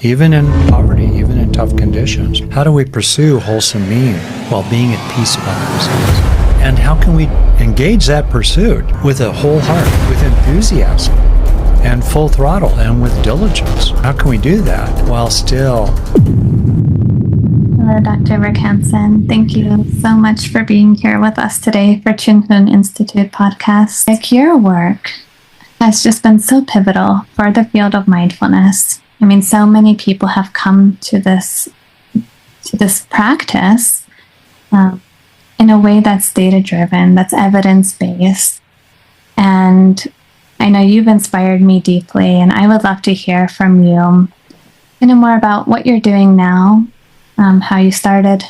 even in poverty, even in tough conditions. How do we pursue wholesome meaning while being at peace about ourselves? And how can we engage that pursuit with a whole heart, with enthusiasm, and full throttle, and with diligence? How can we do that while still... Hello, Dr. Rick Hanson. Thank you so much for being here with us today for Chun Kun Institute podcast. Like, your work has just been so pivotal for the field of mindfulness. I mean, so many people have come to this practice in a way that's data-driven, that's evidence-based. And I know you've inspired me deeply, and I would love to hear from you more about what you're doing now, how you started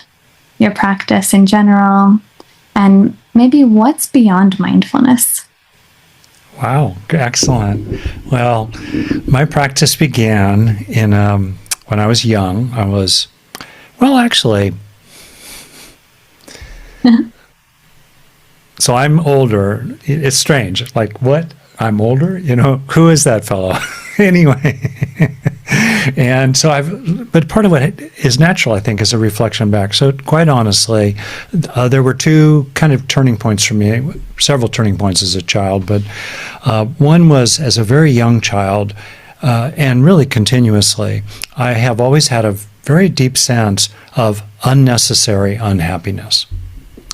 your practice in general, and maybe what's beyond mindfulness. Wow, excellent. Well, my practice began in when I was young. So I'm older. It's strange. Like, what? I'm older? Who is that fellow? Anyway. And so but part of what is natural, I think, is a reflection back. So quite honestly, there were two kind of turning points for me, several turning points as a child, but one was as a very young child, and really continuously, I have always had a very deep sense of unnecessary unhappiness.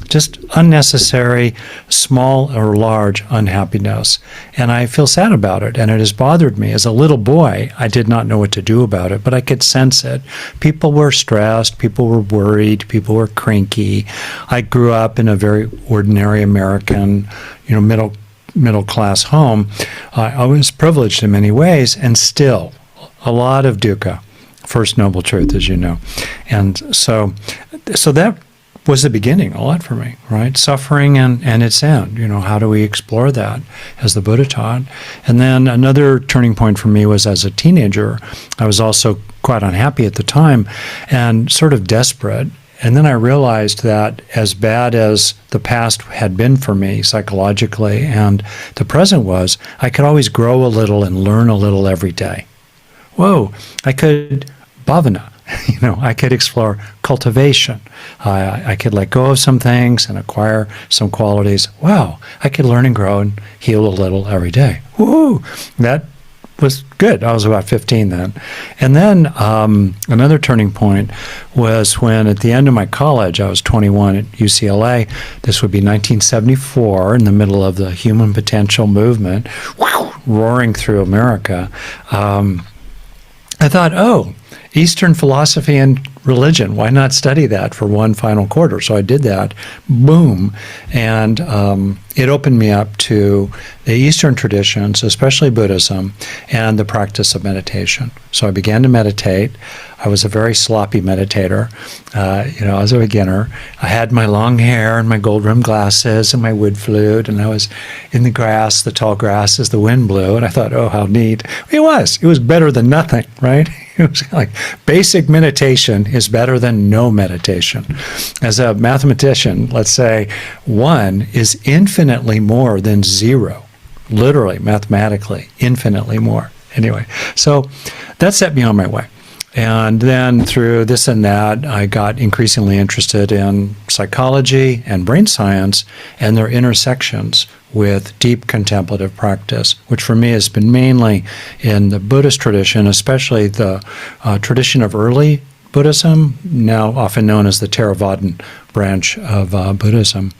Just unnecessary, small or large unhappiness. And I feel sad about it, and it has bothered me. As a little boy, I did not know what to do about it, but I could sense it. People were stressed, people were worried, people were cranky. I grew up in a very ordinary American, middle class home. I was privileged in many ways, and still a lot of dukkha, first noble truth, as you know. And so that was the beginning, a lot for me, right? Suffering and its end. How do we explore that as the Buddha taught? And then another turning point for me was as a teenager. I was also quite unhappy at the time and sort of desperate. And then I realized that as bad as the past had been for me psychologically and the present was, I could always grow a little and learn a little every day. Whoa, I could bhavana. I could explore cultivation. I could let go of some things and acquire some qualities. Wow, I could learn and grow and heal a little every day. Woo! That was good. I was about 15 then. And then another turning point was when at the end of my college, I was 21 at UCLA. This would be 1974, in the middle of the human potential movement, roaring through America. I thought, Eastern philosophy and religion, why not study that for one final quarter? So I did that, boom, and it opened me up to the Eastern traditions, especially Buddhism, and the practice of meditation. So I began to meditate. I was a very sloppy meditator. I was a beginner. I had my long hair and my gold-rimmed glasses and my wood flute, and I was in the grass, the tall grass, as the wind blew, and I thought, oh, how neat. It was better than nothing, right? It was like basic meditation is better than no meditation. As a mathematician, let's say 1 is infinitely more than 0. Literally, mathematically, infinitely more. Anyway, so that set me on my way. And then through this and that, I got increasingly interested in psychology and brain science and their intersections with deep contemplative practice, which for me has been mainly in the Buddhist tradition, especially the tradition of early Buddhism, now often known as the Theravadan branch of Buddhism.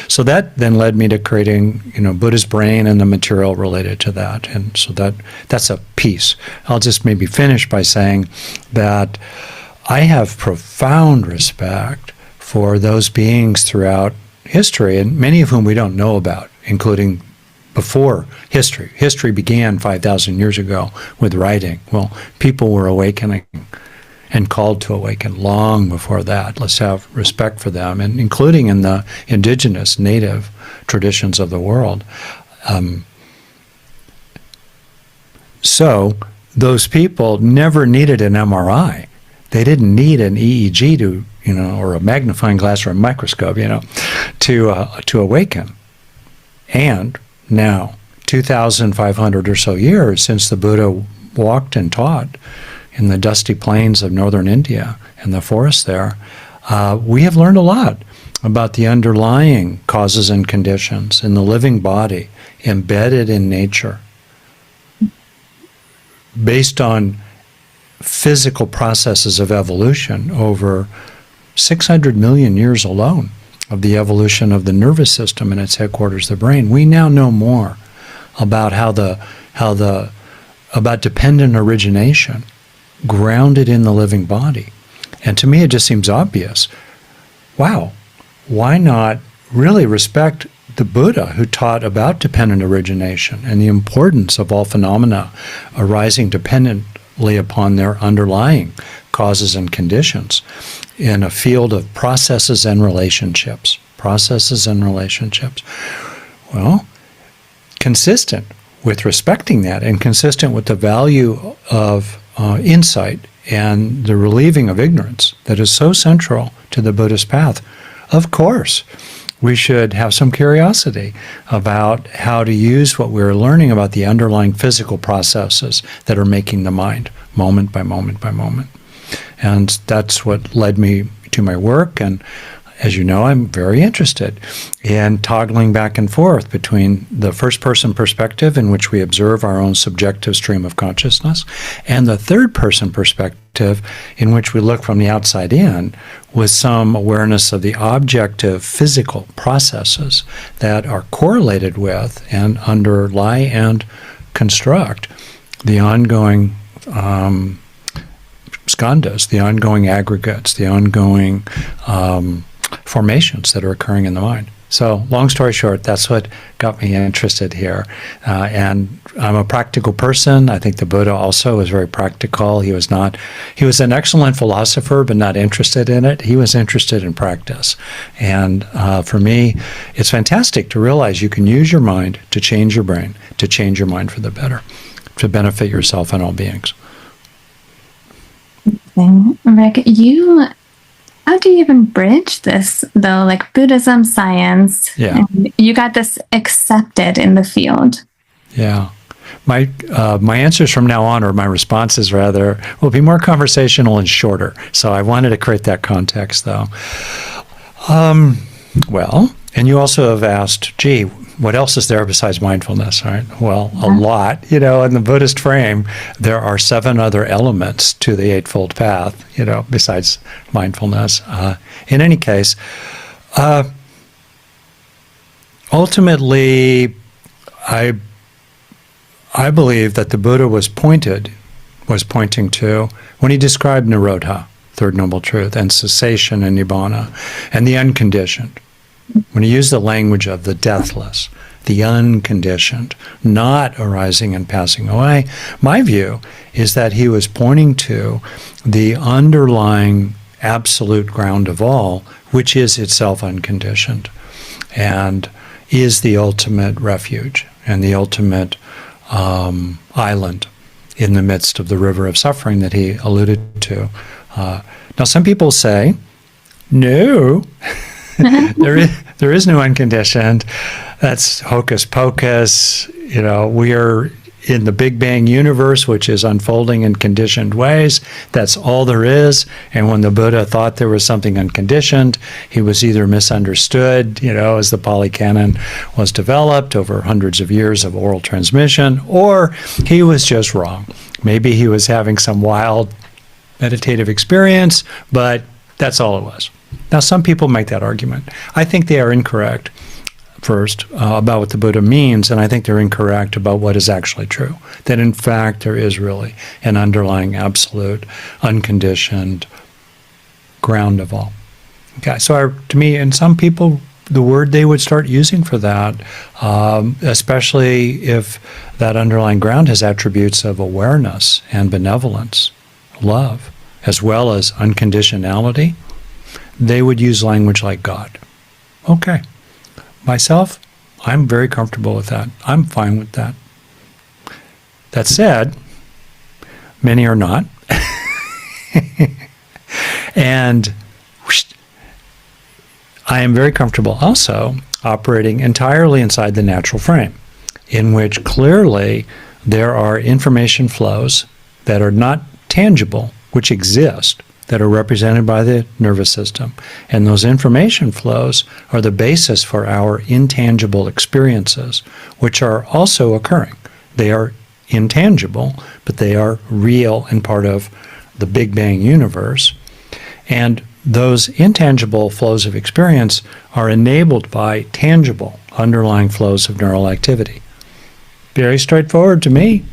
So that then led me to creating, Buddha's brain and the material related to that. And so that's a piece. I'll just maybe finish by saying that I have profound respect for those beings throughout history, and many of whom we don't know about, including before history. History began 5,000 years ago with writing. Well, people were awakening and called to awaken long before that. Let's have respect for them, and including in the indigenous, native traditions of the world. So those people never needed an MRI. They didn't need an EEG or a magnifying glass or a microscope, to awaken. And now, 2,500 or so years since the Buddha walked and taught, in the dusty plains of northern India and the forests there, we have learned a lot about the underlying causes and conditions in the living body embedded in nature based on physical processes of evolution over 600 million years alone of the evolution of the nervous system and its headquarters, the brain. We now know more about about dependent origination grounded in the living body. And to me, it just seems obvious. Wow, why not really respect the Buddha, who taught about dependent origination and the importance of all phenomena arising dependently upon their underlying causes and conditions in a field of processes and relationships. Processes and relationships. Well, consistent with respecting that and consistent with the value of insight and the relieving of ignorance that is so central to the Buddhist path, of course, we should have some curiosity about how to use what we're learning about the underlying physical processes that are making the mind moment by moment by moment. And that's what led me to my work. And as you know, I'm very interested in toggling back and forth between the first-person perspective in which we observe our own subjective stream of consciousness and the third-person perspective in which we look from the outside in with some awareness of the objective physical processes that are correlated with and underlie and construct the ongoing skandhas, the ongoing aggregates, the ongoing formations that are occurring in the mind. So, long story short, that's what got me interested here. And I'm a practical person. I think the Buddha also was very practical. He was an excellent philosopher, but not interested in it. He was interested in practice. And for me, it's fantastic to realize you can use your mind to change your brain, to change your mind for the better, to benefit yourself and all beings. Rick, how do you even bridge this, though? Like Buddhism, science, and you got this accepted in the field. Yeah. My answers from now on, or my responses rather, will be more conversational and shorter. So I wanted to create that context, though. Well, and you also have asked, gee, what else is there besides mindfulness, right? Well, a lot. In the Buddhist frame, there are 7 other elements to the Eightfold Path, besides mindfulness. In any case, ultimately, I believe that the Buddha was pointing to, when he described Nirodha, Third Noble Truth, and cessation and Nibbana, and the unconditioned. When he used the language of the deathless, the unconditioned, not arising and passing away, my view is that he was pointing to the underlying absolute ground of all, which is itself unconditioned, and is the ultimate refuge and the ultimate island in the midst of the river of suffering that he alluded to. Now, some people say, no, there is no unconditioned. That's hocus pocus. We are in the Big Bang universe, which is unfolding in conditioned ways. That's all there is. And when the Buddha thought there was something unconditioned, he was either misunderstood, as the Pali Canon was developed over hundreds of years of oral transmission, or he was just wrong. Maybe he was having some wild meditative experience, but that's all it was. Now, some people make that argument. I think they are incorrect, first, about what the Buddha means, and I think they're incorrect about what is actually true. That, in fact, there is really an underlying absolute, unconditioned ground of all. Okay, so to me, and some people, the word they would start using for that, especially if that underlying ground has attributes of awareness and benevolence, love, as well as unconditionality, they would use language like God. Okay. Myself, I'm very comfortable with that. I'm fine with that. That said, many are not. And I am very comfortable also operating entirely inside the natural frame, in which clearly there are information flows that are not tangible, which exist, that are represented by the nervous system. And those information flows are the basis for our intangible experiences, which are also occurring. They are intangible, but they are real and part of the Big Bang universe. And those intangible flows of experience are enabled by tangible underlying flows of neural activity. Very straightforward to me.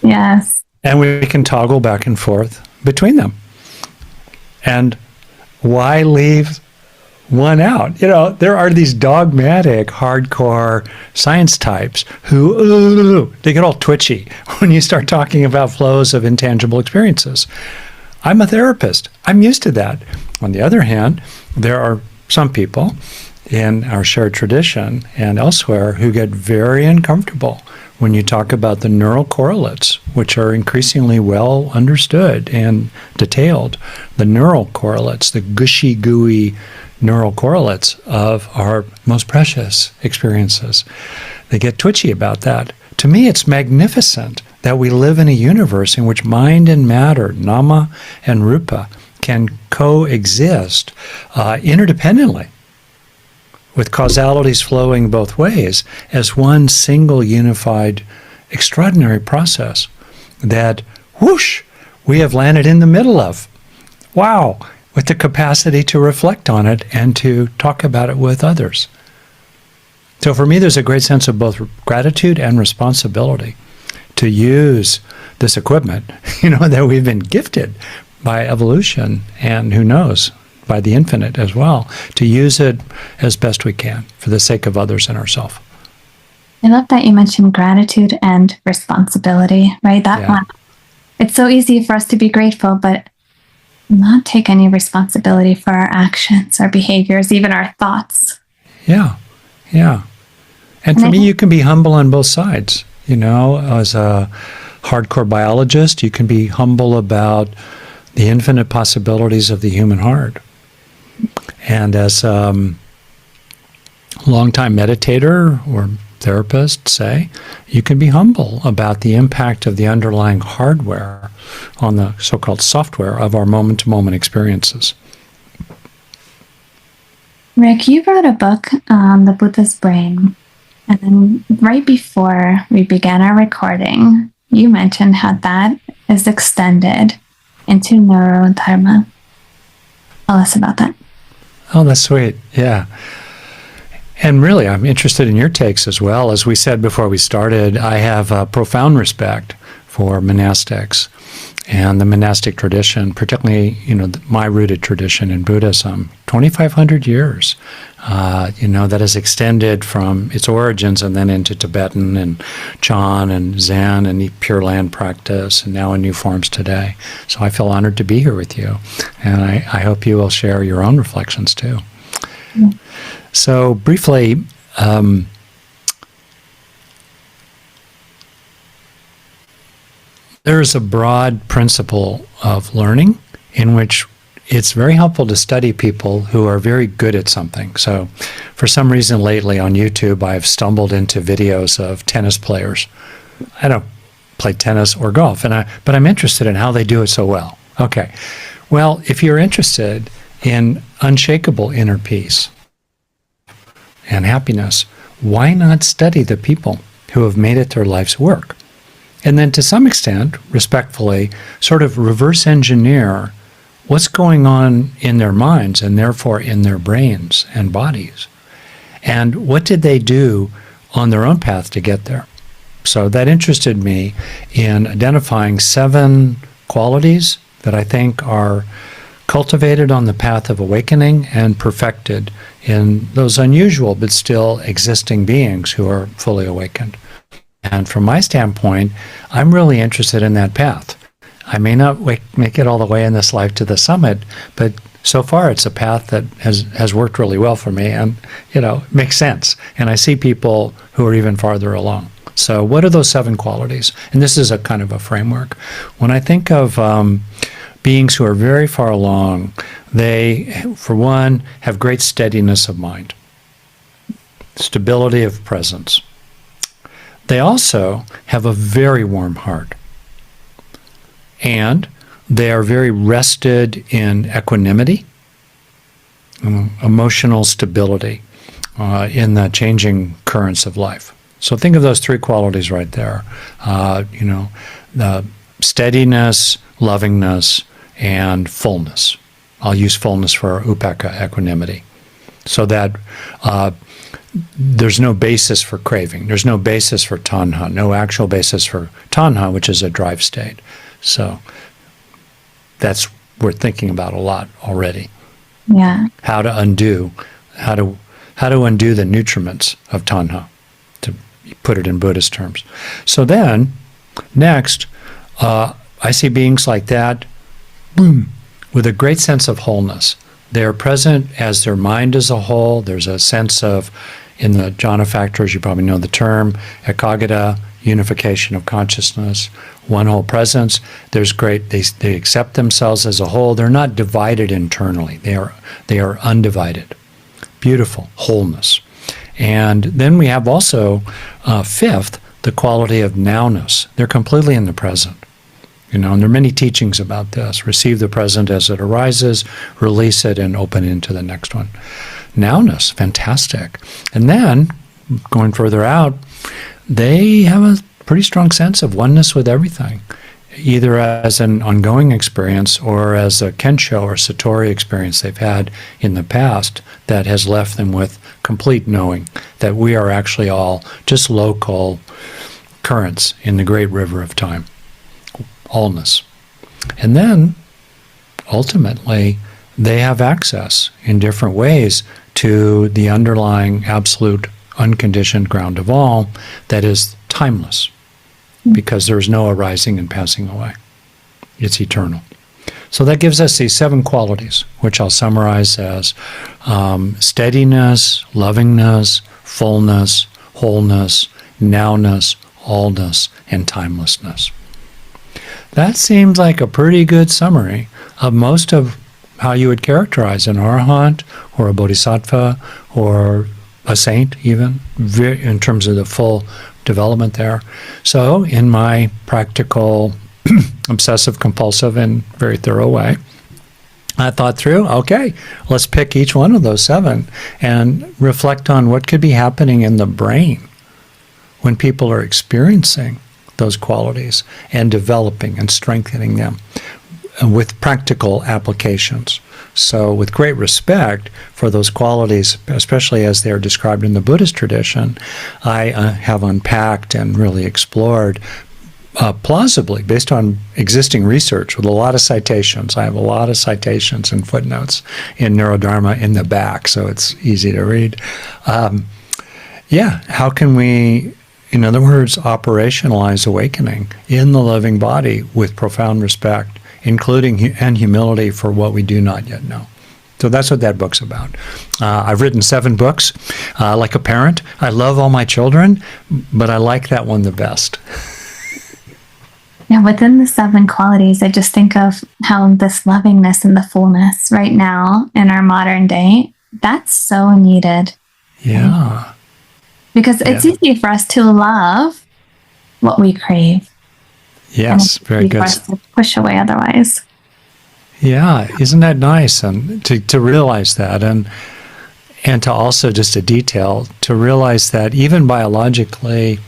Yes. And we can toggle back and forth between them. And why leave one out? There are these dogmatic, hardcore science types who, they get all twitchy when you start talking about flows of intangible experiences. I'm a therapist. I'm used to that. On the other hand, there are some people in our shared tradition and elsewhere who get very uncomfortable when you talk about the neural correlates, which are increasingly well understood and detailed. The neural correlates, the gushy, gooey neural correlates of our most precious experiences. They get twitchy about that. To me, it's magnificent that we live in a universe in which mind and matter, nama and rupa, can coexist interdependently, with causalities flowing both ways as one single unified extraordinary process that, whoosh, we have landed in the middle of. Wow, with the capacity to reflect on it and to talk about it with others. So for me, there's a great sense of both gratitude and responsibility to use this equipment, that we've been gifted by evolution and who knows, by the infinite as well, to use it as best we can for the sake of others and ourselves. I love that you mentioned gratitude and responsibility, right? That one. It's so easy for us to be grateful, but not take any responsibility for our actions, our behaviors, even our thoughts. Yeah. And for me, you can be humble on both sides. As a hardcore biologist, you can be humble about the infinite possibilities of the human heart. And as a longtime meditator or therapist, say, you can be humble about the impact of the underlying hardware on the so-called software of our moment-to-moment experiences. Rick, you wrote a book on the Buddha's brain. And then right before we began our recording, you mentioned how that is extended into neurodharma. Tell us about that. Oh, that's sweet. Yeah. And really, I'm interested in your takes as well. As we said before we started, I have a profound respect for monastics and the monastic tradition, particularly, my rooted tradition in Buddhism, 2,500 years, that has extended from its origins and then into Tibetan and Chan and Zen and Pure Land practice, and now in new forms today. So I feel honored to be here with you, and I hope you will share your own reflections too. Mm. So briefly, there is a broad principle of learning in which it's very helpful to study people who are very good at something. So for some reason lately on YouTube, I've stumbled into videos of tennis players. I don't play tennis or golf, but I'm interested in how they do it so well. Okay. Well, if you're interested in unshakable inner peace and happiness, why not study the people who have made it their life's work? And then to some extent, respectfully, sort of reverse engineer what's going on in their minds and therefore in their brains and bodies. And what did they do on their own path to get there? So that interested me in identifying 7 qualities that I think are cultivated on the path of awakening and perfected in those unusual but still existing beings who are fully awakened. And from my standpoint, I'm really interested in that path. I may not make it all the way in this life to the summit, but so far it's a path that has worked really well for me and, makes sense. And I see people who are even farther along. So what are those 7 qualities? And this is a kind of a framework. When I think of beings who are very far along, they, for one, have great steadiness of mind, stability of presence. They also have a very warm heart. And they are very rested in equanimity, emotional stability in the changing currents of life. So think of those three qualities right there. The steadiness, lovingness, and fullness. I'll use fullness for upekkha, equanimity. So that there's no basis for craving. There's no basis for tanha, no actual basis for tanha, which is a drive state. So that's we're thinking about a lot already. Yeah. How to undo the nutriments of tanha, to put it in Buddhist terms. So then, next, I see beings like that, boom, with a great sense of wholeness. They are present as their mind as a whole. There's a sense of, in the jhana factors, you probably know the term, ekaggata, unification of consciousness, one whole presence. There's great, they accept themselves as a whole. They're not divided internally. They are undivided. Beautiful, wholeness. And then we have also, fifth, the quality of nowness. They're completely in the present. And there are many teachings about this. Receive the present as it arises, release it, and open into the next one. Nowness, fantastic. And then, going further out, they have a pretty strong sense of oneness with everything, either as an ongoing experience or as a kensho or satori experience they've had in the past that has left them with complete knowing that we are actually all just local currents in the great river of time. Allness. And then, ultimately, they have access in different ways to the underlying absolute unconditioned ground of all that is timeless, because there is no arising and passing away. It's eternal. So that gives us these 7 qualities, which I'll summarize as steadiness, lovingness, fullness, wholeness, nowness, allness, and timelessness. That seems like a pretty good summary of most of how you would characterize an arahant or a bodhisattva or a saint even, in terms of the full development there. So in my practical, obsessive compulsive and very thorough way, I thought through, okay, let's pick each one of those 7 and reflect on what could be happening in the brain when people are experiencing those qualities and developing and strengthening them with practical applications. So with great respect for those qualities, especially as they are described in the Buddhist tradition, I have unpacked and really explored plausibly, based on existing research with a lot of citations. I have a lot of citations and footnotes in Neurodharma in the back, so it's easy to read. How can we, in other words, operationalize awakening in the living body with profound respect, including and humility for what we do not yet know? So that's what that book's about. I've written 7 books. Like a parent, I love all my children, but I like that one the best. Yeah, within the 7 qualities, I just think of how this lovingness and the fullness right now in our modern day, that's so needed. Yeah. Because it's easy for us to love what we crave. Yes, very good. For us to push away otherwise. Yeah, isn't that nice? And to realize that, and to also, just a detail, to realize that even biologically,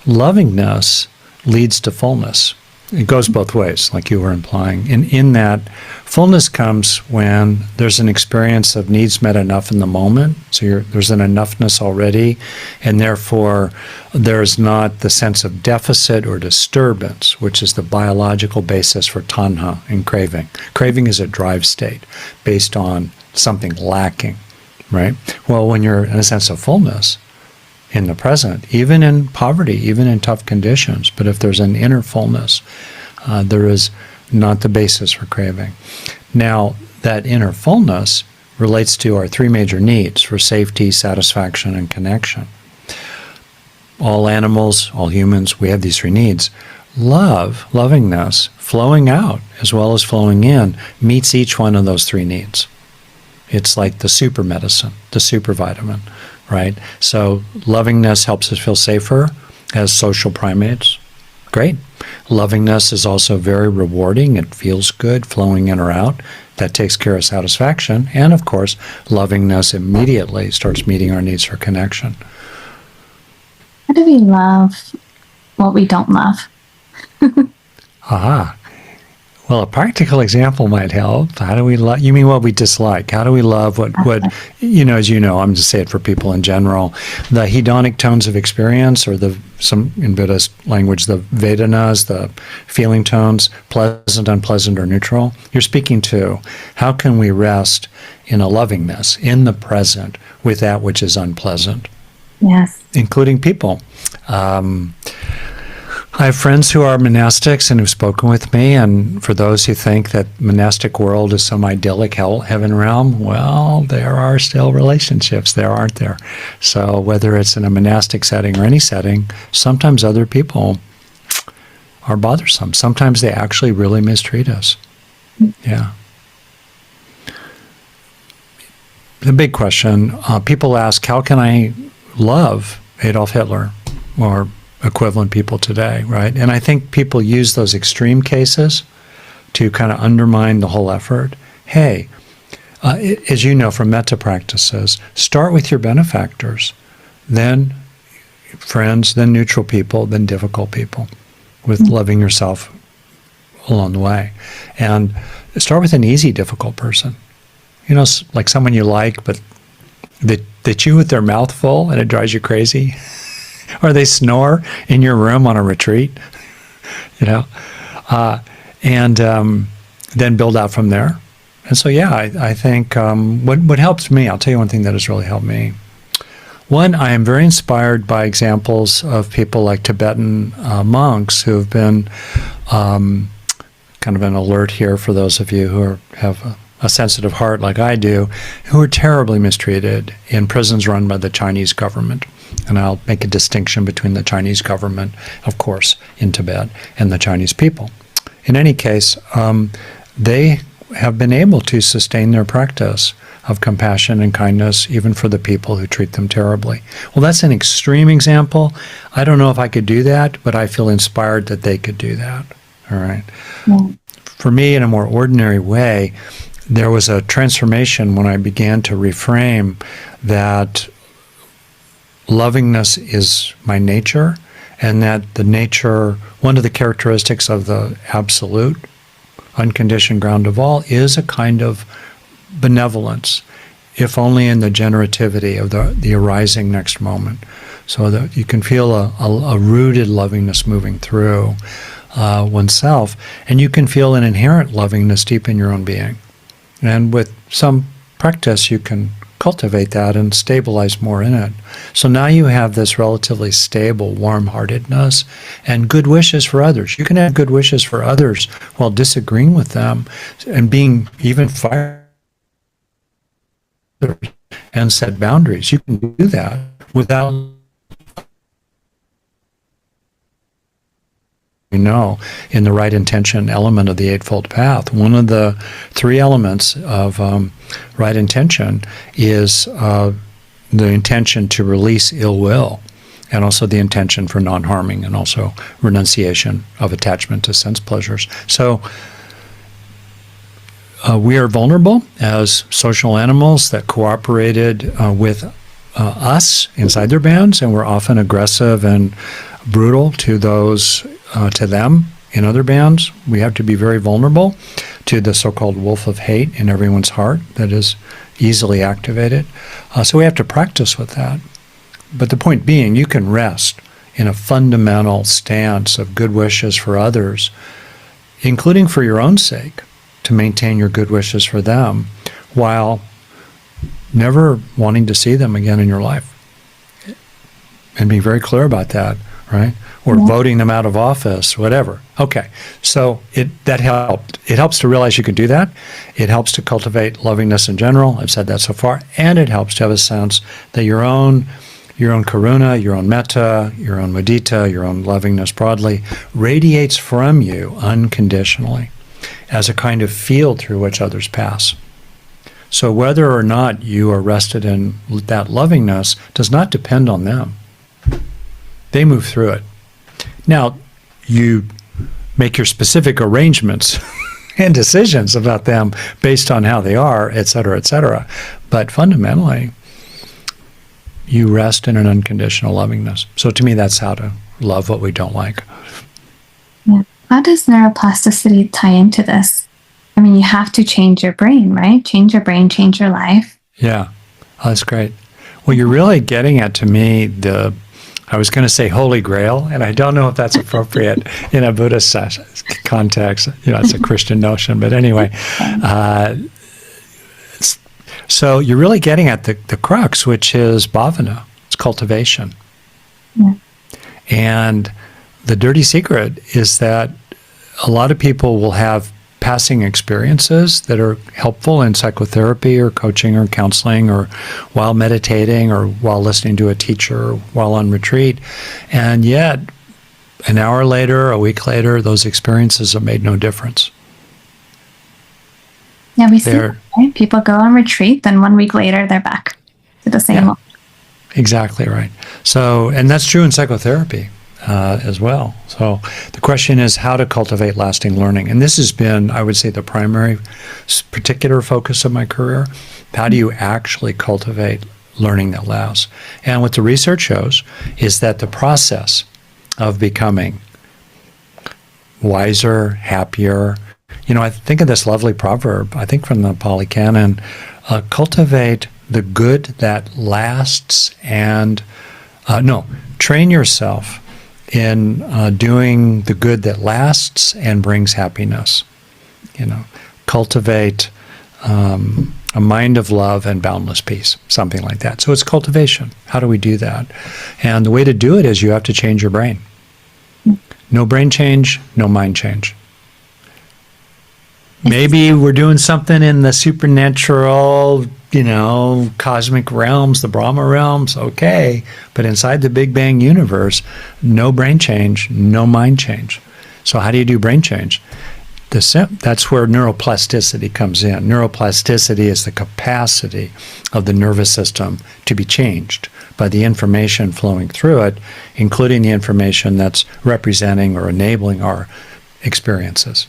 lovingness leads to fullness. It goes both ways, like you were implying. And in that, fullness comes when there's an experience of needs met enough in the moment. So there's an enoughness already, and therefore there's not the sense of deficit or disturbance, which is the biological basis for tanha and craving. Craving is a drive state based on something lacking, right? Well, when you're in a sense of fullness, in the present, even in poverty, even in tough conditions, but if there's an inner fullness, there is not the basis for craving. Now, that inner fullness relates to our 3 major needs for safety, satisfaction, and connection. All animals, all humans, we have these 3 needs. Lovingness, flowing out as well as flowing in, meets each one of those 3 needs. It's like the super medicine, the super vitamin, right? So lovingness helps us feel safer as social primates, Great. Lovingness is also very rewarding. It feels good flowing in or out. That takes care of satisfaction. And of course, lovingness immediately starts meeting our needs for connection. How do we love what we don't love? Aha. Well, a practical example might help. How do we love? You mean what we dislike? How do we love what as you know, I'm just saying it for people in general, the hedonic tones of experience, or some in Buddhist language, the Vedanas, the feeling tones, pleasant, unpleasant, or neutral. You're speaking to how can we rest in a lovingness, in the present, with that which is unpleasant. Yes. Including people. I have friends who are monastics and who've spoken with me, and for those who think that monastic world is some idyllic heaven realm, well, there are still relationships there, aren't there? So whether it's in a monastic setting or any setting, sometimes other people are bothersome. Sometimes they actually really mistreat us. Yeah. The big question, people ask, how can I love Adolf Hitler or equivalent people today, right? And I think people use those extreme cases to kind of undermine the whole effort. Hey, as you know from metta practices, start with your benefactors, then friends, then neutral people, then difficult people, with loving yourself along the way. And start with an easy, difficult person. Like someone you like, but they chew with their mouth full and it drives you crazy. Or they snore in your room on a retreat, and then build out from there. And so, yeah, I think what helps me, I'll tell you one thing that has really helped me. One, I am very inspired by examples of people like Tibetan monks who have been kind of an alert here for those of you who have a sensitive heart like I do, who are terribly mistreated in prisons run by the Chinese government. And I'll make a distinction between the Chinese government, of course, in Tibet, and the Chinese people. In any case, they have been able to sustain their practice of compassion and kindness even for the people who treat them terribly. Well, that's an extreme example. I don't know if I could do that, but I feel inspired that they could do that. All right. Yeah. For me, in a more ordinary way, there was a transformation when I began to reframe that lovingness is my nature, and that the nature, one of the characteristics of the absolute, unconditioned ground of all, is a kind of benevolence, if only in the generativity of the arising next moment, so that you can feel a rooted lovingness moving through oneself, and you can feel an inherent lovingness deep in your own being. And with some practice, you can cultivate that and stabilize more in it. So now you have this relatively stable warm-heartedness and good wishes for others. You can have good wishes for others while disagreeing with them and being even fiery and set boundaries. You can do that without, in the right intention element of the Eightfold Path. One of the three elements of right intention is the intention to release ill will, and also the intention for non-harming, and also renunciation of attachment to sense pleasures. So we are vulnerable as social animals that cooperated with us inside their bands, and we're often aggressive and brutal to those to them in other bands. We have to be very vulnerable to the so-called wolf of hate in everyone's heart that is easily activated. So we have to practice with that. But the point being, you can rest in a fundamental stance of good wishes for others, including for your own sake, to maintain your good wishes for them, while never wanting to see them again in your life. And being very clear about that, right? Or voting them out of office, whatever. Okay, so that helped. It helps to realize you can do that. It helps to cultivate lovingness in general. I've said that so far. And it helps to have a sense that your own karuna, your own metta, your own mudita, your own lovingness broadly radiates from you unconditionally as a kind of field through which others pass. So whether or not you are rested in that lovingness does not depend on them. They move through it. Now, you make your specific arrangements and decisions about them based on how they are, et cetera, et cetera. But fundamentally, you rest in an unconditional lovingness. So to me, that's how to love what we don't like. Yeah. How does neuroplasticity tie into this? I mean, you have to change your brain, right? Change your brain, change your life. Yeah, oh, that's great. Well, you're really getting at, to me, I was going to say holy grail, and I don't know if that's appropriate in a Buddhist context. It's a Christian notion, but anyway. So you're really getting at the crux, which is bhavana. It's cultivation. Yeah. And the dirty secret is that a lot of people will have passing experiences that are helpful in psychotherapy or coaching or counseling or while meditating or while listening to a teacher or while on retreat. And yet, an hour later, a week later, those experiences have made no difference. Yeah, we see that, right? People go on retreat, then 1 week later, they're back to the same. Yeah, exactly right. So, and that's true in psychotherapy as well. So the question is how to cultivate lasting learning. And this has been, I would say, the primary particular focus of my career. How do you actually cultivate learning that lasts? And what the research shows is that the process of becoming wiser, happier, I think of this lovely proverb, I think from the Pali Canon, cultivate the good that lasts train yourself in doing the good that lasts and brings happiness. Cultivate a mind of love and boundless peace, something like that. So it's cultivation. How do we do that? And the way to do it is you have to change your brain. No brain change, no mind change. Maybe we're doing something in the supernatural, cosmic realms, the Brahma realms, okay. But inside the Big Bang universe, no brain change, no mind change. So how do you do brain change? That's where neuroplasticity comes in. Neuroplasticity is the capacity of the nervous system to be changed by the information flowing through it, including the information that's representing or enabling our experiences.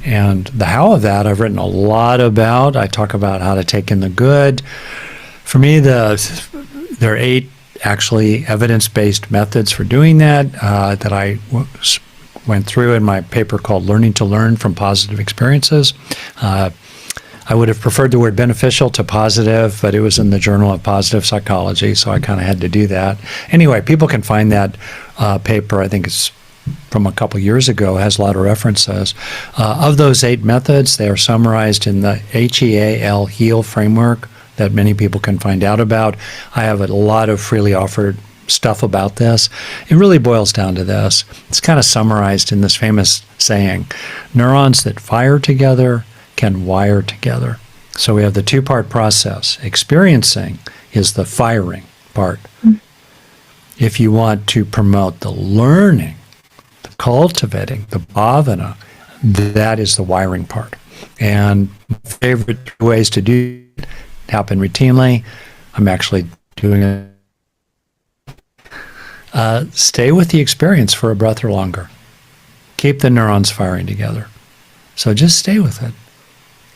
And the how of that, I've written a lot about. I talk about how to take in the good. For me, there are 8 actually evidence-based methods for doing that that I went through in my paper called Learning to Learn from Positive Experiences. I would have preferred the word beneficial to positive, but it was in the Journal of Positive Psychology, so I kind of had to do that. Anyway, people can find that paper. I think it's from a couple years ago, has a lot of references. Of those 8 methods, they are summarized in the HEAL, HEAL framework that many people can find out about. I have a lot of freely offered stuff about this. It really boils down to this. It's kind of summarized in this famous saying, neurons that fire together can wire together. So we have the 2-part process. Experiencing is the firing part. If you want to promote the learning, cultivating, the bhavana, that is the wiring part. And my favorite ways to do it happen routinely. I'm actually doing it. Stay with the experience for a breath or longer. Keep the neurons firing together. So just stay with it.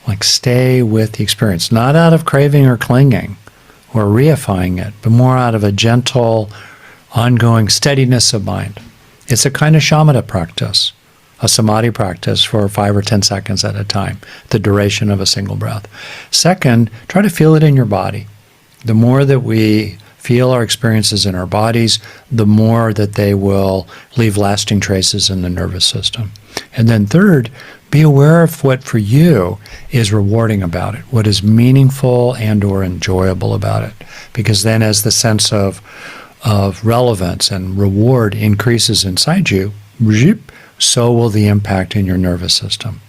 Like stay with the experience, not out of craving or clinging or reifying it, but more out of a gentle, ongoing steadiness of mind. It's a kind of shamatha practice, a samadhi practice for 5 or 10 seconds at a time, the duration of a single breath. Second, try to feel it in your body. The more that we feel our experiences in our bodies, the more that they will leave lasting traces in the nervous system. And then third, be aware of what for you is rewarding about it, what is meaningful and or enjoyable about it. Because then as the sense of relevance and reward increases inside you, so will the impact in your nervous system.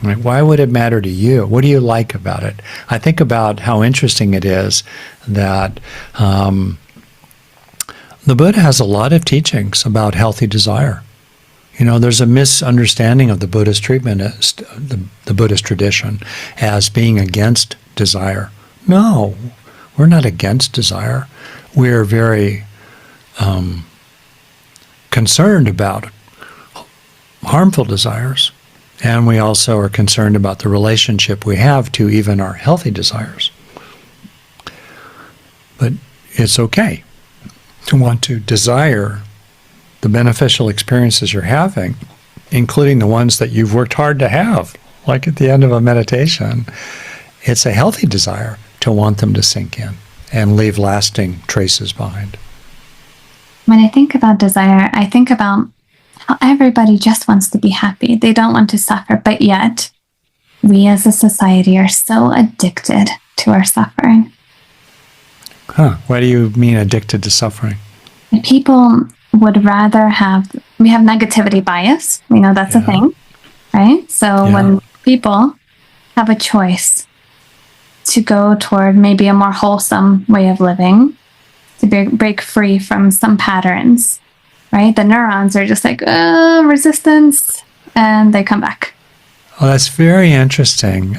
Right? Why would it matter to you? What do you like about it? I think about how interesting it is that the Buddha has a lot of teachings about healthy desire. There's a misunderstanding of the Buddhist treatment, the Buddhist tradition, as being against desire. No, we're not against desire. We're very concerned about harmful desires. And we also are concerned about the relationship we have to even our healthy desires. But it's okay to want to desire the beneficial experiences you're having, including the ones that you've worked hard to have, like at the end of a meditation. It's a healthy desire to want them to sink in and leave lasting traces behind. When I think about desire, I think about how everybody just wants to be happy. They don't want to suffer, but yet we as a society are so addicted to our suffering. Huh. What do you mean addicted to suffering? People would rather we have negativity bias. We know that's a thing, right? So when people have a choice to go toward maybe a more wholesome way of living, to break free from some patterns, right? The neurons are just like, resistance, and they come back. Oh, that's very interesting.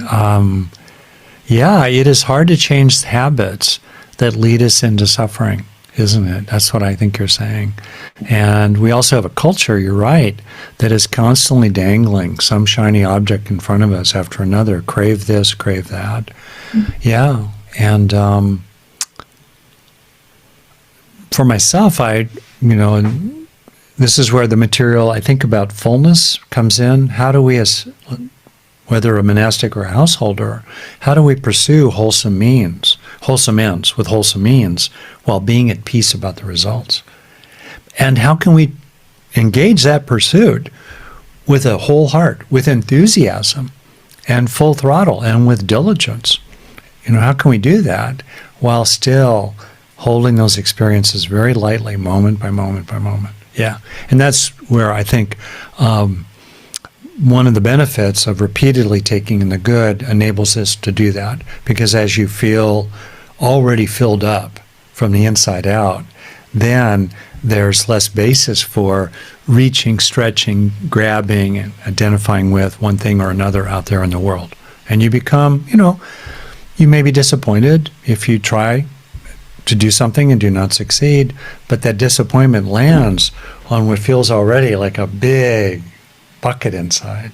It is hard to change habits that lead us into suffering, isn't it? That's what I think you're saying. And we also have a culture, you're right, that is constantly dangling some shiny object in front of us after another. Crave this, crave that. Mm-hmm. Yeah. And for myself, this is where the material I think about fullness comes in. How do we, as whether a monastic or a householder, how do we pursue wholesome ends with wholesome means while being at peace about the results? And how can we engage that pursuit with a whole heart, with enthusiasm and full throttle and with diligence? How can we do that while still holding those experiences very lightly, moment by moment by moment? Yeah. And that's where I think one of the benefits of repeatedly taking in the good enables us to do that. Because as you feel already filled up from the inside out, then there's less basis for reaching, stretching, grabbing, and identifying with one thing or another out there in the world. And you become, you may be disappointed if you try to do something and do not succeed, but that disappointment lands on what feels already like a big bucket inside,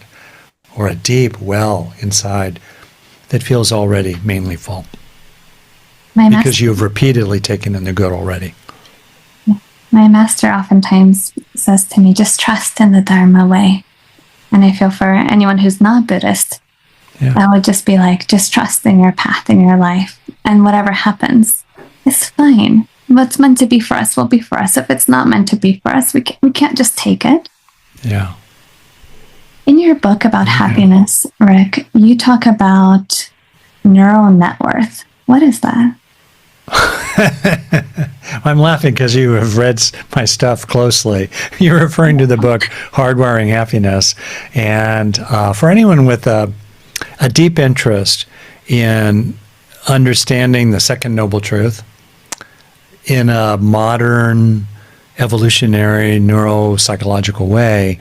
or a deep well inside that feels already mainly full. Because you've repeatedly taken in the good already. My master oftentimes says to me, just trust in the Dharma way. And I feel for anyone who's not Buddhist, I would just be like, just trust in your path in your life. And whatever happens, it's fine. What's meant to be for us will be for us. If it's not meant to be for us, we can't just take it. Yeah. In your book about happiness, Rick, you talk about neural net worth. What is that? I'm laughing because you have read my stuff closely. You're referring to the book Hardwiring Happiness. And for anyone with a deep interest in understanding the second noble truth in a modern evolutionary neuropsychological way,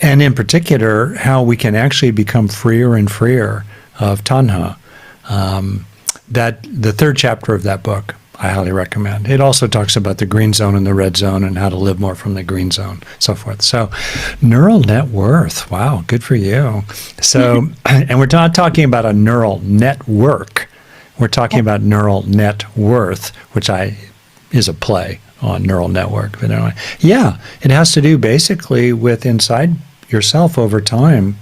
and in particular, how we can actually become freer and freer of tanha. That the third chapter of that book, I highly recommend. It also talks about the green zone and the red zone and how to live more from the green zone, so forth. So, neural net worth. Wow, good for you. So, and we're not talking about a neural network. We're talking about neural net worth, which is a play on neural network. But anyway, it has to do basically with inside yourself over time.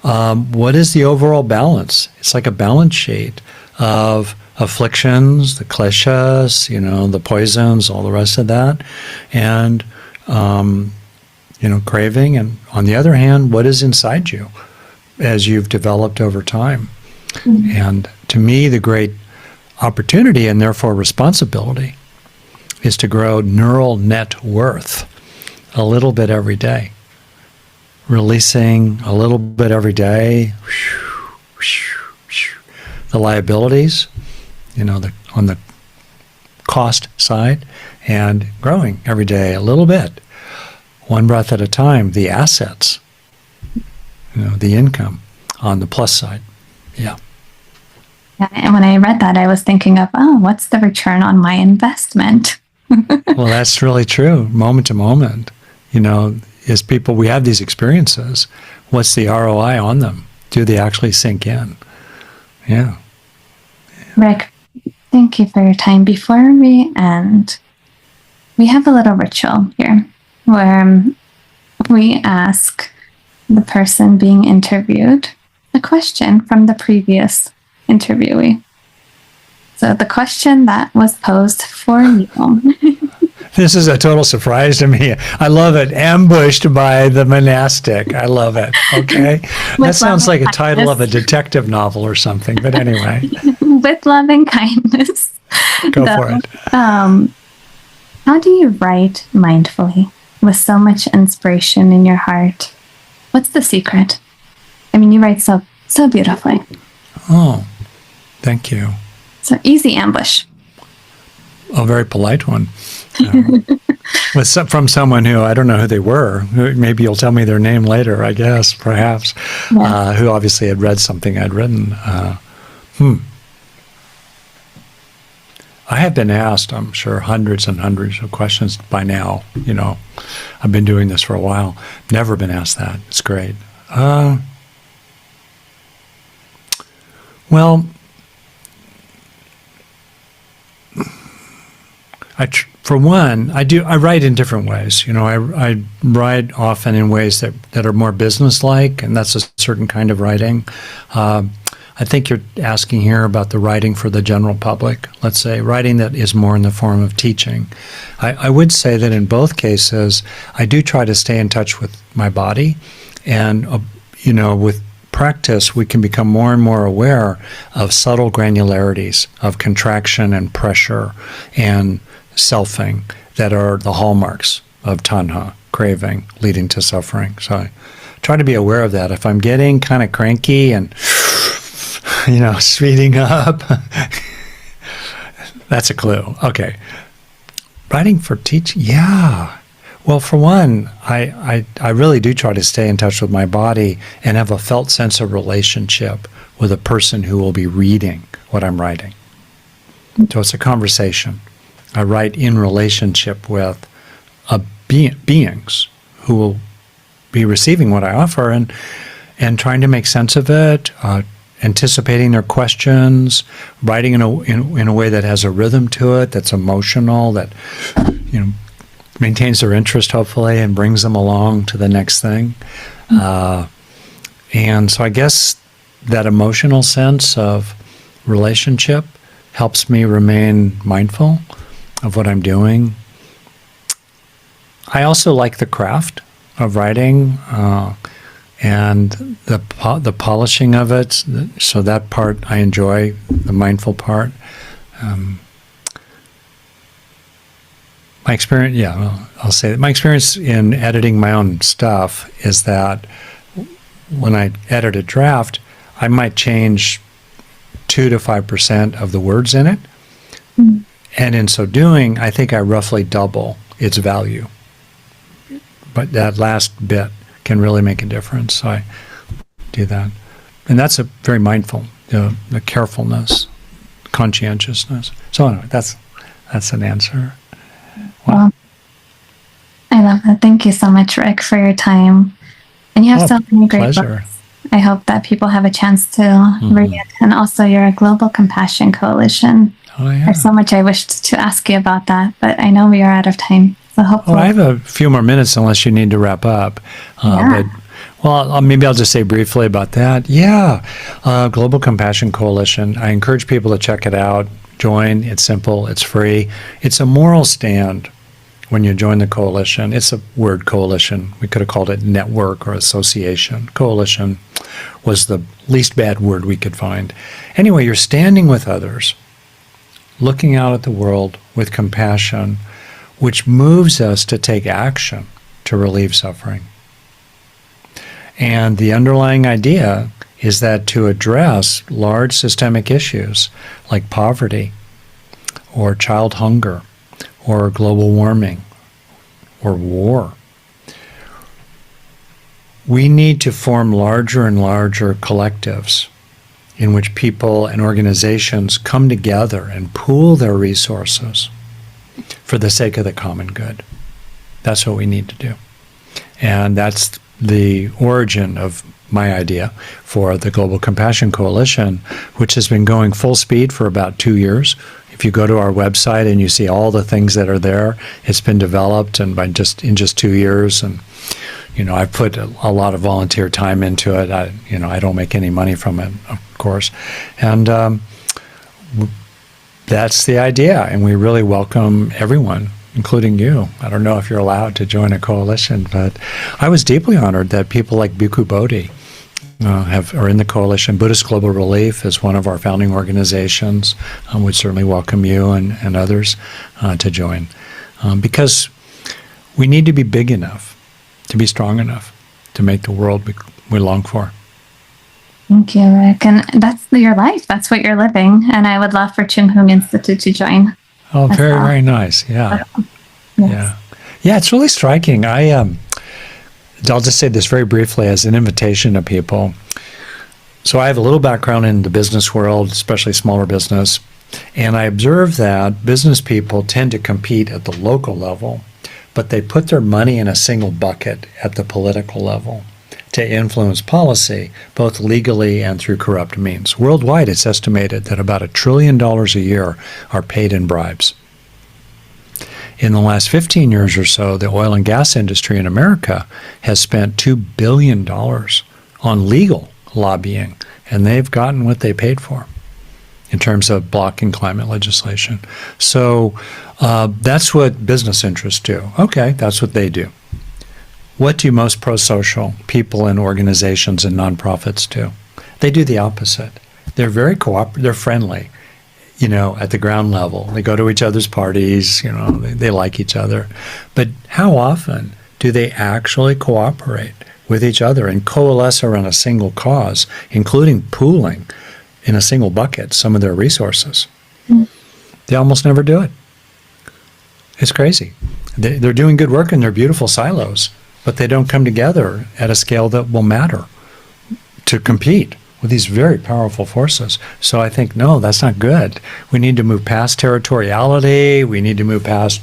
What is the overall balance? It's like a balance sheet of afflictions, the kleshas, the poisons, all the rest of that, and craving. And on the other hand, what is inside you as you've developed over time? Mm-hmm. And to me, the great opportunity and therefore responsibility is to grow neural net worth a little bit every day, releasing a little bit every day. The liabilities, on the cost side, and growing every day a little bit, one breath at a time, the assets, the income on the plus side. Yeah. And when I read that, I was thinking of, what's the return on my investment? Well, that's really true. Moment to moment, is people, we have these experiences. What's the ROI on them? Do they actually sink in? Yeah. Rick, thank you for your time. Before we end, we have a little ritual here where we ask the person being interviewed a question from the previous interviewee. So the question that was posed for you. This is a total surprise to me. I love it. Ambushed by the monastic. I love it. Okay. That sounds like a title of a detective novel or something. But anyway. With love and kindness. Go for it. How do you write mindfully with so much inspiration in your heart? What's the secret? I mean, you write so beautifully. Oh, thank you. So easy ambush. A very polite one. From someone who, I don't know who they were. Maybe you'll tell me their name later, I guess, perhaps. Yeah. Who obviously had read something I'd written. I have been asked, I'm sure, hundreds and hundreds of questions by now. You know, I've been doing this for a while. Never been asked that. It's great. Well, for one, I write in different ways. You know, I write often in ways that are more business-like, and that's a certain kind of writing. I think you're asking here about the writing for the general public, let's say, writing that is more in the form of teaching. I would say that in both cases, I do try to stay in touch with my body, and, you know, with practice, we can become more and more aware of subtle granularities of contraction and pressure and selfing that are the hallmarks of tanha, craving, leading to suffering. So I try to be aware of that. If I'm getting kind of cranky and, you know, speeding up, that's a clue. Okay. Writing for teaching, yeah. Well, for one, I really do try to stay in touch with my body and have a felt sense of relationship with a person who will be reading what I'm writing. So it's a conversation. I write in relationship with beings who will be receiving what I offer and trying to make sense of it, anticipating their questions, writing in a way that has a rhythm to it, that's emotional, that, you know, maintains their interest, hopefully, and brings them along to the next thing. And so I guess that emotional sense of relationship helps me remain mindful of what I'm doing. I also like the craft of writing and the polishing of it. So that part I enjoy, the mindful part. My experience, I'll say that my experience in editing my own stuff is that when I edit a draft, I might change 2 to 5% of the words in it. Mm. And in so doing, I think I roughly double its value. But that last bit can really make a difference. So I do that. And that's a very mindful, the carefulness, conscientiousness. So anyway, that's an answer. Well, I love that. Thank you so much, Rick, for your time. And you have so many great books. I hope that people have a chance to read it. And also your Global Compassion Coalition. Oh, yeah. There's so much I wished to ask you about that, but I know we are out of time. So hopefully. I have a few more minutes unless you need to wrap up. Maybe I'll just say briefly about that. Yeah, Global Compassion Coalition. I encourage people to check it out. Join. It's simple. It's free. It's a moral stand when you join the coalition. It's a word, coalition. We could have called it network or association. Coalition was the least bad word we could find. Anyway, you're standing with others, looking out at the world with compassion, which moves us to take action to relieve suffering. And the underlying idea is that to address large systemic issues like poverty or child hunger or global warming or war, we need to form larger and larger collectives in which people and organizations come together and pool their resources for the sake of the common good. That's what we need to do. And that's the origin of my idea for the Global Compassion Coalition, which has been going full speed for about 2 years. If you go to our website and you see all the things that are there, it's been developed and in just 2 years. And I've put a lot of volunteer time into it. I don't make any money from it, of course, and that's the idea. And we really welcome everyone, including you. I don't know if you're allowed to join a coalition, but I was deeply honored that people like Bhikkhu Bodhi are in the coalition. Buddhist Global Relief is one of our founding organizations. We'd certainly welcome you and others to join, because we need to be big enough, to be strong enough, to make the world we long for. Thank you, Rick. And that's your life. That's what you're living. And I would love for Chung Hung Institute to join. Oh, very, very nice. Yeah. Yes. Yeah, it's really striking. I'll just say this very briefly as an invitation to people. So I have a little background in the business world, especially smaller business, and I observe that business people tend to compete at the local level, but they put their money in a single bucket at the political level to influence policy, both legally and through corrupt means. Worldwide, it's estimated that about $1 trillion a year are paid in bribes. In the last 15 years or so, the oil and gas industry in America has spent $2 billion on legal lobbying, and they've gotten what they paid for in terms of blocking climate legislation. So that's what business interests do. Okay, that's what they do. What do most pro-social people and organizations and nonprofits do? They do the opposite. They're very they're friendly, at the ground level. They go to each other's parties, they like each other. But how often do they actually cooperate with each other and coalesce around a single cause, including pooling in a single bucket some of their resources? They almost never do it. It's crazy. They're doing good work in their beautiful silos, but they don't come together at a scale that will matter to compete with these very powerful forces. So I think, no, that's not good. We need to move past territoriality. We need to move past,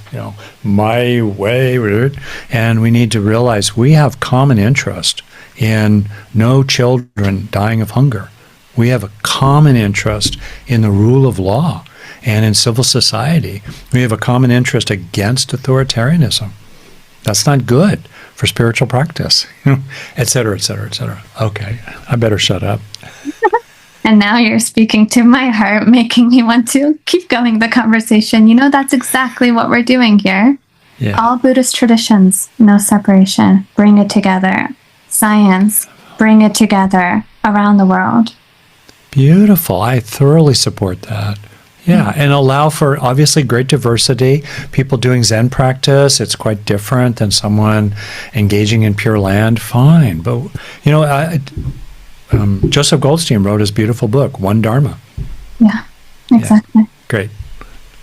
my way, and we need to realize we have common interest in no children dying of hunger. We have a common interest in the rule of law and in civil society. We have a common interest against authoritarianism. That's not good for spiritual practice, et cetera, et cetera, et cetera. Okay, I better shut up. And now you're speaking to my heart, making me want to keep going the conversation. That's exactly what we're doing here. Yeah. All Buddhist traditions, no separation, bring it together. Science, bring it together around the world. Beautiful. I thoroughly support that. Yeah, and allow for obviously great diversity. People doing Zen practice, it's quite different than someone engaging in Pure Land. Fine, but Joseph Goldstein wrote his beautiful book, One Dharma. Yeah, exactly. Yeah, great.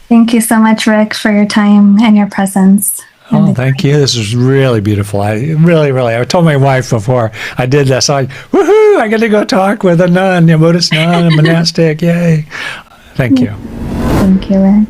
Thank you so much, Rick, for your time and your presence. Oh, thank you. This is really beautiful. I told my wife before I did this, woohoo, I get to go talk with a nun, a Buddhist nun, a monastic, yay. Thank you. Thank you, Rick.